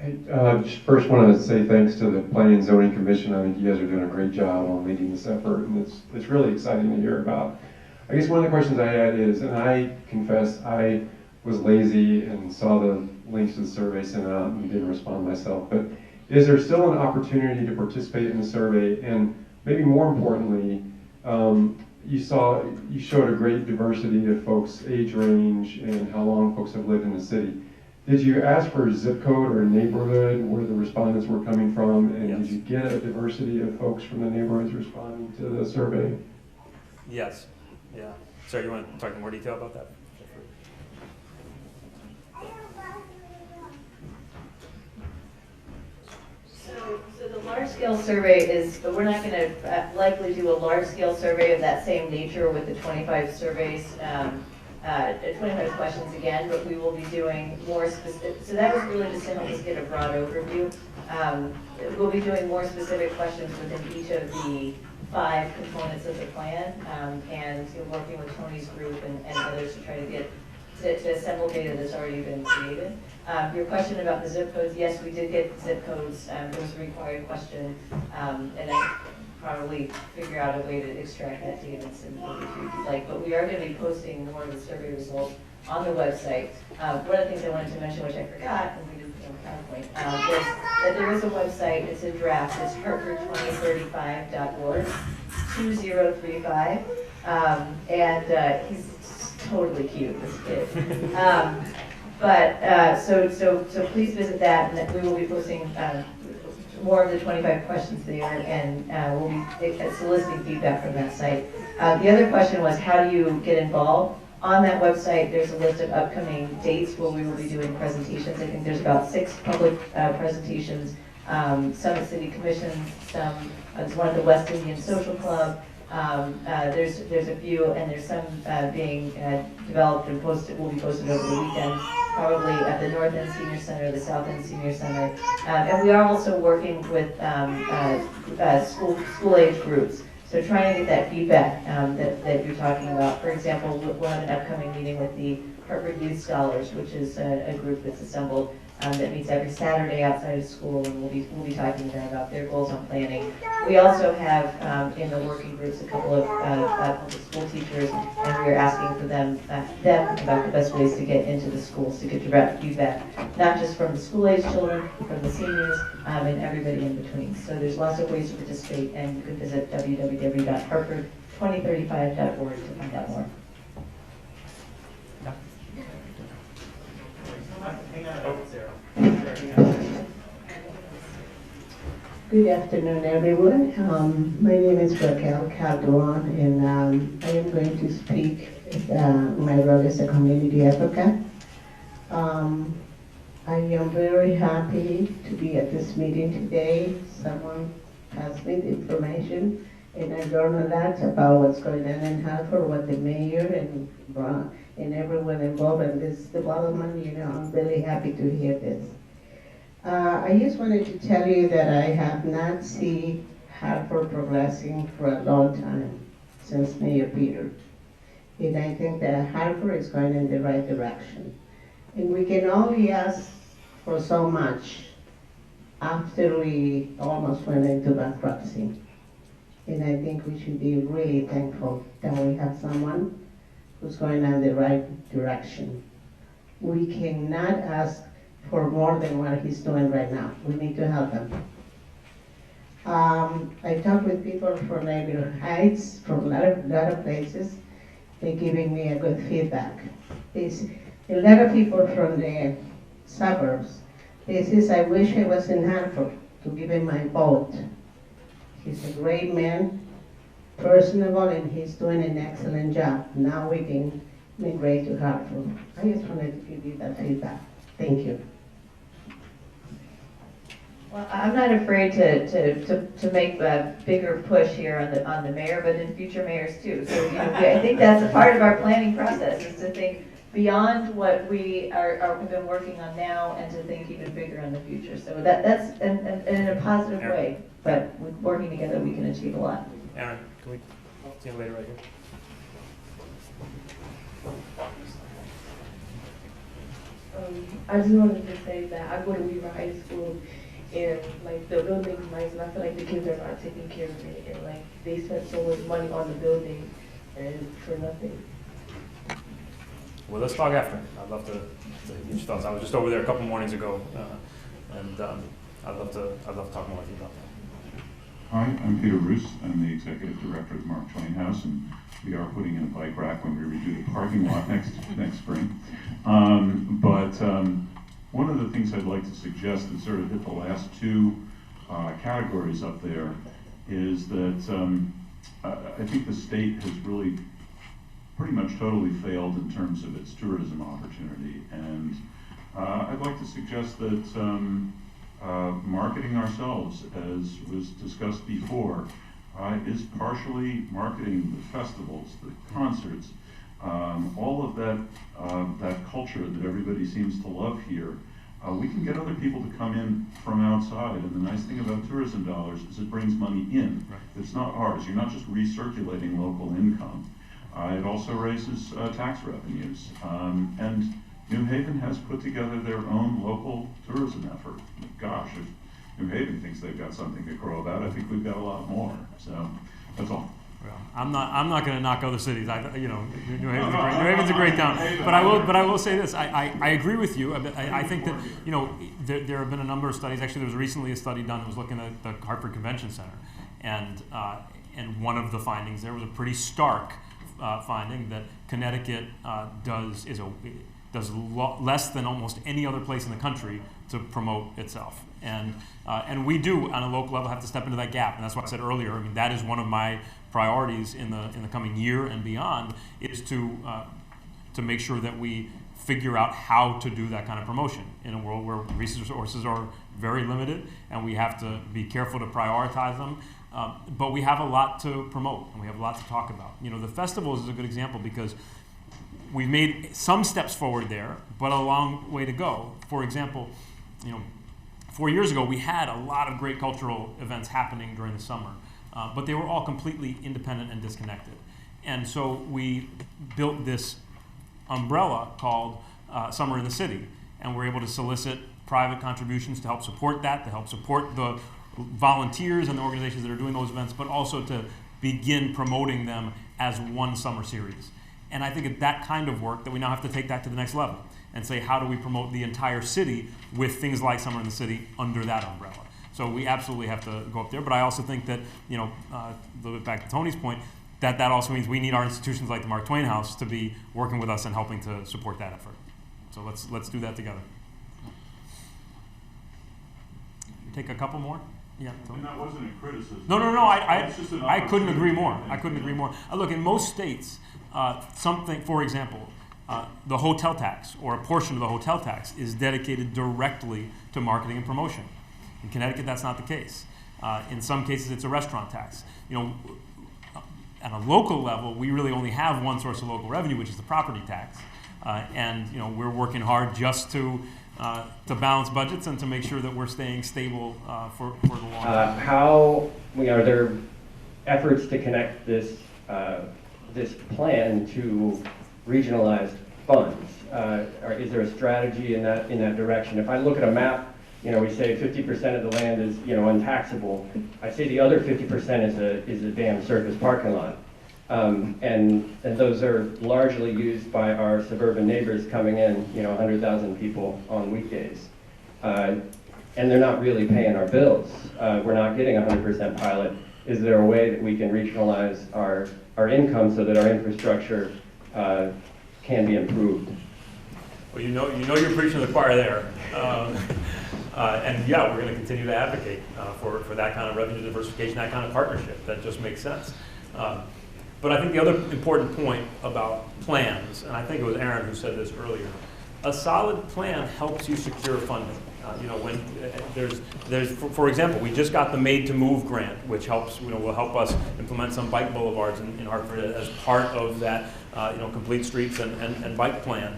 I just first want to say thanks to the Planning and Zoning Commission. I think you guys are doing a great job on leading this effort, and it's really exciting to hear about. I guess one of the questions I had is, and I confess I was lazy and saw the links to the survey sent out and didn't respond myself, but is there still an opportunity to participate in the survey? And maybe more importantly, you showed a great diversity of folks' age range and how long folks have lived in the city. Did you ask for a zip code or a neighborhood where the respondents were coming from? And yes. Did you get a diversity of folks from the neighborhoods responding to the survey? Yes. Yeah. Sarah, you want to talk in more detail about that? So the large large-scale survey is, but we're not going to likely do a large-scale survey of that same nature with the 25 surveys, 25 questions again, but we will be doing more specific. So that was really just to help us get a broad overview. We'll be doing more specific questions within each of the 5 components of the plan, and working with Tony's group and others to try to get to assemble data that's already been created. Your question about the zip codes, yes, we did get zip codes. It was a required question, and I probably figure out a way to extract that data and send it over to you if you'd like. But we are going to be posting more of the survey results on the website. One of the things I wanted to mention, which I forgot, and we didn't put on PowerPoint, was that there is a website. It's in draft. It's Hartford2035.org, 2035, and he's totally cute, this kid. So please visit that, and we will be posting more of the 25 questions there, and we'll be soliciting feedback from that site. The other question was, how do you get involved? On that website, there's a list of upcoming dates where we will be doing presentations. I think there's about 6 public presentations, some at City Commission, some, there's one at the West Indian Social Club. There's a few, and there's some being developed and posted, will be posted over the weekend, probably at the North End Senior Center, the South End Senior Center. And we are also working with school age groups. So trying to get that feedback that you're talking about. For example, we'll have an upcoming meeting with the Hartford Youth Scholars, which is a group that's assembled that meets every Saturday outside of school, and we'll be talking to them about their goals on planning. We also have in the working groups a couple of public school teachers, and we are asking for them about the best ways to get into the schools to get direct feedback, not just from the school-age children, from the seniors, and everybody in between. So there's lots of ways to participate, and you can visit www.hartford2035.org to find out more. Good afternoon, everyone. My name is Raquel Calderon, and I am going to speak. My role as a community advocate. I am very happy to be at this meeting today. Someone has me the information, and I learned a lot about what's going on in Hartford, what the mayor and everyone involved in this development. I'm really happy to hear this. I just wanted to tell you that I have not seen Hartford progressing for a long time, since Mayor Peter. And I think that Hartford is going in the right direction. And we can only ask for so much after we almost went into bankruptcy. And I think we should be really thankful that we have someone who's going in the right direction. We cannot ask for more than what he's doing right now. We need to help him. I talked with people from Neighborhood Heights, from a lot of places. They're giving me a good feedback. There's a lot of people from the suburbs. They says, I wish I was in Hartford to give him my vote. He's a great man, personable, and he's doing an excellent job. Now we can migrate to Hartford. I just wanted to give you that feedback. Thank you. Well, I'm not afraid to make a bigger push here on the mayor, but in future mayors too. So I think that's a part of our planning process, is to think beyond what we've been working on now, and to think even bigger in the future. So that's in a positive way. But with working together, we can achieve a lot. Aaron, can we see you later right here? I just wanted to say that I go to Weaver High School, and like the building's nice, and I feel like the kids are not taking care of it, and like they spent so much money on the building and for nothing. Well, let's talk after. I'd love to get your thoughts. I was just over there a couple mornings ago, and I'd love to talk more with you about that. Hi, I'm Peter Roos. I'm the executive director of the Mark Twain House, and we are putting in a bike rack when we redo the parking lot next spring. One of the things I'd like to suggest that sort of hit the last 2 categories up there is that I think the state has really pretty much totally failed in terms of its tourism opportunity, and I'd like to suggest that marketing ourselves, as was discussed before, is partially marketing the festivals, the concerts, all of that culture that everybody seems to love here. We can get other people to come in from outside, and the nice thing about tourism dollars is it brings money in. Right. It's not ours. You're not just recirculating local income. It also raises tax revenues. And New Haven has put together their own local tourism effort. Gosh, if New Haven thinks they've got something to crow about, I think we've got a lot more. So that's all. Well, I'm not going to knock other cities. New Haven's a great town. But I will say this. I agree with you. I think that there have been a number of studies. Actually, there was recently a study done that was looking at the Hartford Convention Center, and one of the findings there was a pretty stark finding that Connecticut does less than almost any other place in the country to promote itself. And we do, on a local level, have to step into that gap. And that's what I said earlier. I mean, that is one of my priorities in the coming year and beyond, is to make sure that we figure out how to do that kind of promotion in a world where resources are very limited, and we have to be careful to prioritize them. But we have a lot to promote, and we have a lot to talk about. The festivals is a good example, because we've made some steps forward there, but a long way to go. For example, 4 years ago, we had a lot of great cultural events happening during the summer, but they were all completely independent and disconnected. And so we built this umbrella called Summer in the City, and we're able to solicit private contributions to help support that, to help support the volunteers and the organizations that are doing those events, but also to begin promoting them as one summer series. And I think it's that kind of work that we now have to take that to the next level and say, how do we promote the entire city with things like Summer in the City under that umbrella? So we absolutely have to go up there. But I also think that, a little bit back to Tony's point, that also means we need our institutions like the Mark Twain House to be working with us and helping to support that effort. So let's do that together. Take a couple more. Yeah. And that wasn't a criticism. No. I couldn't agree more. I couldn't agree more. Look, in most states, something, for example, the hotel tax, or a portion of the hotel tax, is dedicated directly to marketing and promotion. In Connecticut, that's not the case. In some cases, it's a restaurant tax. At a local level, we really only have one source of local revenue, which is the property tax. And we're working hard just to balance budgets and to make sure that we're staying stable for the long term. How are there efforts to connect this plan to regionalized funds? Is there a strategy in that direction? If I look at a map, we say 50% of the land is untaxable. I say the other 50% is a damn surface parking lot. And those are largely used by our suburban neighbors coming in, 100,000 people on weekdays. And they're not really paying our bills. We're not getting 100% pilot. Is there a way that we can regionalize our income so that our infrastructure can be improved? Well, you're preaching to the choir there. And yeah, we're going to continue to advocate for that kind of revenue diversification, that kind of partnership. That just makes sense. But I think the other important point about plans, and I think it was Aaron who said this earlier, a solid plan helps you secure funding. When there's for example, we just got the Made to Move grant, which helps, will help us implement some bike boulevards in Hartford as part of that, complete streets and bike plan.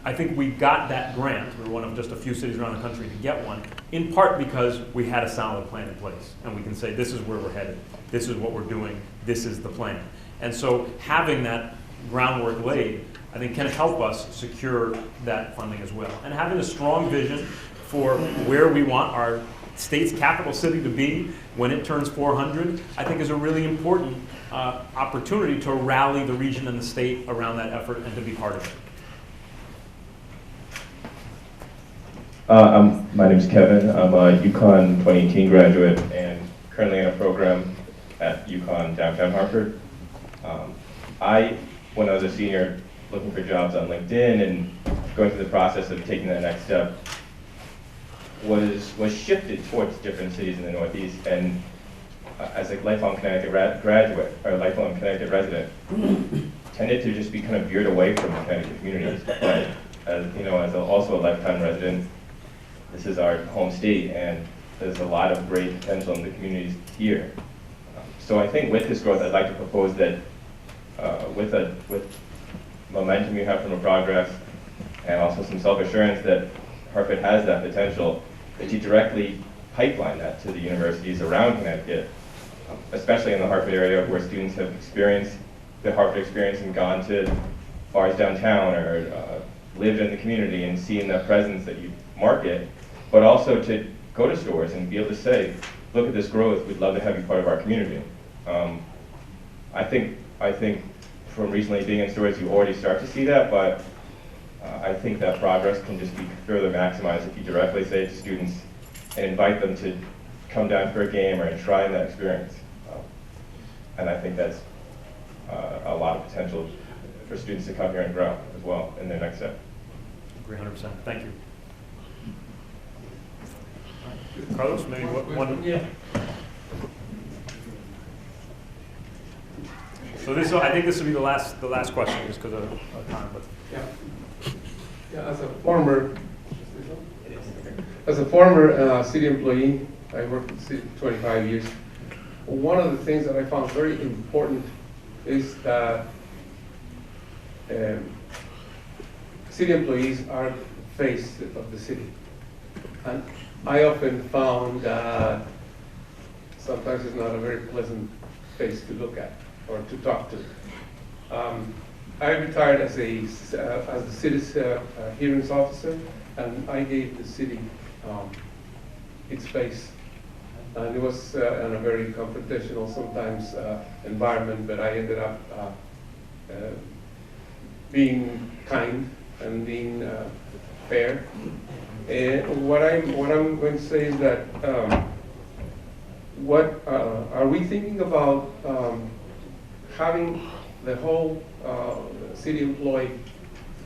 I think we got that grant. We were one of just a few cities around the country to get one, in part because we had a solid plan in place. And we can say, this is where we're headed. This is what we're doing. This is the plan. And so having that groundwork laid, I think, can help us secure that funding as well. And having a strong vision for where we want our state's capital city to be when it turns 400, I think is a really important opportunity to rally the region and the state around that effort and to be part of it. My name is Kevin. I'm a UConn 2018 graduate and currently in a program at UConn downtown Hartford. When I was a senior, looking for jobs on LinkedIn and going through the process of taking that next step, was shifted towards different cities in the Northeast. And as a lifelong Connecticut graduate, or lifelong Connecticut resident, tended to just be kind of veered away from the Connecticut communities. But as also a lifetime resident, this is our home state, and there's a lot of great potential in the communities here. So I think with this growth, I'd like to propose that with momentum you have from the progress and also some self-assurance that Hartford has that potential, that you directly pipeline that to the universities around Connecticut, especially in the Hartford area where students have experienced the Hartford experience and gone to bars downtown or lived in the community and seen the presence that you market, but also to go to stores and be able to say, look at this growth, we'd love to have you part of our community. I think from recently being in stores, you already start to see that, but I think that progress can just be further maximized if you directly say to students and invite them to come down for a game or try that experience. And I think that's a lot of potential for students to come here and grow as well in their next step. Agree 100%. Thank you. Carlos, maybe one? Yeah. So I think this will be the last question, just because of time. But Yeah, as a former city employee, I worked at the city for 25 years. One of the things that I found very important is that city employees are the face of the city. And I often found that sometimes it's not a very pleasant face to look at or to talk to. I retired as the city's hearings officer, and I gave the city its face. And it was in a very confrontational sometimes environment, but I ended up being kind and being fair. And what I'm going to say is that what are we thinking about having the whole city employee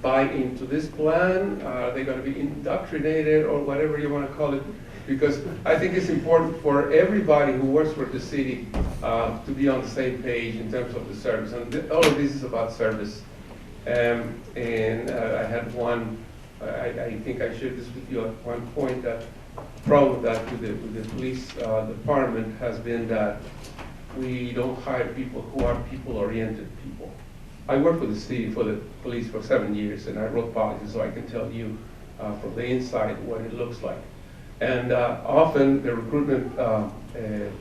buy into this plan? Are they going to be indoctrinated or whatever you want to call it? Because I think it's important for everybody who works for the city to be on the same page in terms of the service. And all of this is about service. And I had one, I think I shared this with you at one point, that problem that with the police department has been that we don't hire people who are people-oriented people. I worked for the city, for the police for 7 years, and I wrote policies, so I can tell you from the inside what it looks like. And often the recruitment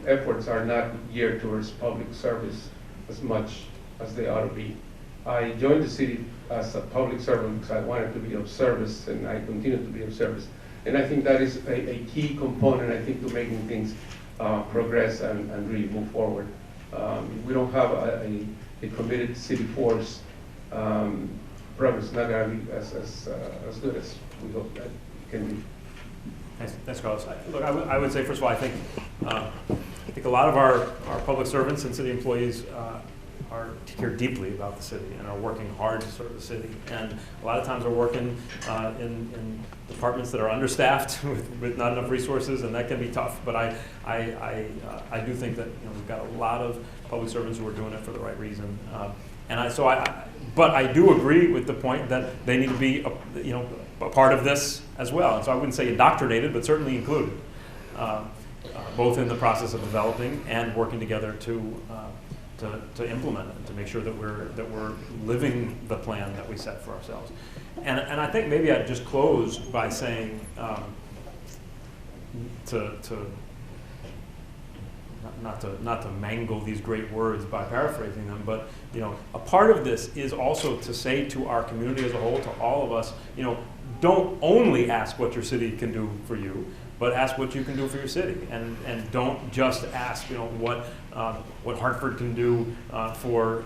efforts are not geared towards public service as much as they ought to be. I joined the city as a public servant because I wanted to be of service, and I continue to be of service. And I think that is a key component, I think, to making things progress and really move forward. We don't have a committed city force. Progress is not going to be as good as we hope that it can be. Thanks, Carlos. Look, I would say, first of all, I think a lot of our public servants and city employees care deeply about the city and are working hard to serve the city. And a lot of times are working in departments that are understaffed with not enough resources, and that can be tough. But I do think that we've got a lot of public servants who are doing it for the right reason. But I do agree with the point that they need to be a part of this as well. And so I wouldn't say indoctrinated, but certainly included, both in the process of developing and working together to implement it, and to make sure that we're living the plan that we set for ourselves. And I think maybe I'd just close by saying not to mangle these great words by paraphrasing them, but a part of this is also to say to our community as a whole, to all of us, don't only ask what your city can do for you, but ask what you can do for your city, and don't just ask what Hartford can do for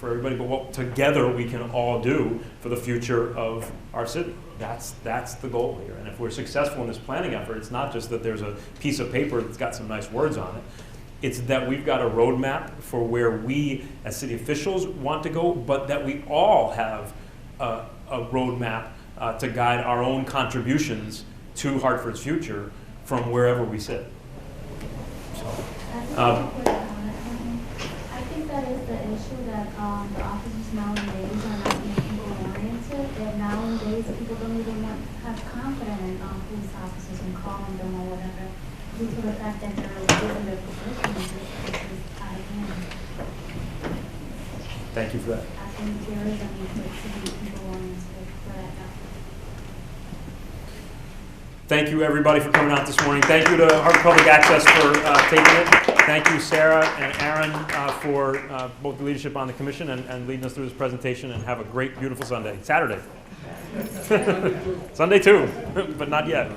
everybody, but what together we can all do for the future of our city. That's the goal here. And if we're successful in this planning effort, it's not just that there's a piece of paper that's got some nice words on it. It's that we've got a roadmap for where we as city officials want to go, but that we all have a roadmap to guide our own contributions to Hartford's future from wherever we sit. So, I think that is the issue, that the officers nowadays are not being people-oriented, and nowadays people don't even have confidence in who's officers and calling them or whatever, due to the fact that they're given their positions, this is out of hand. Thank you for that. I think there is a need for city people wanting to let that go. Thank you, everybody, for coming out this morning. Thank you to Hartford Public Access for taking it. Thank you, Sarah and Aaron, for both the leadership on the commission and leading us through this presentation. And have a great, beautiful Sunday. Saturday. Sunday, too, but not yet.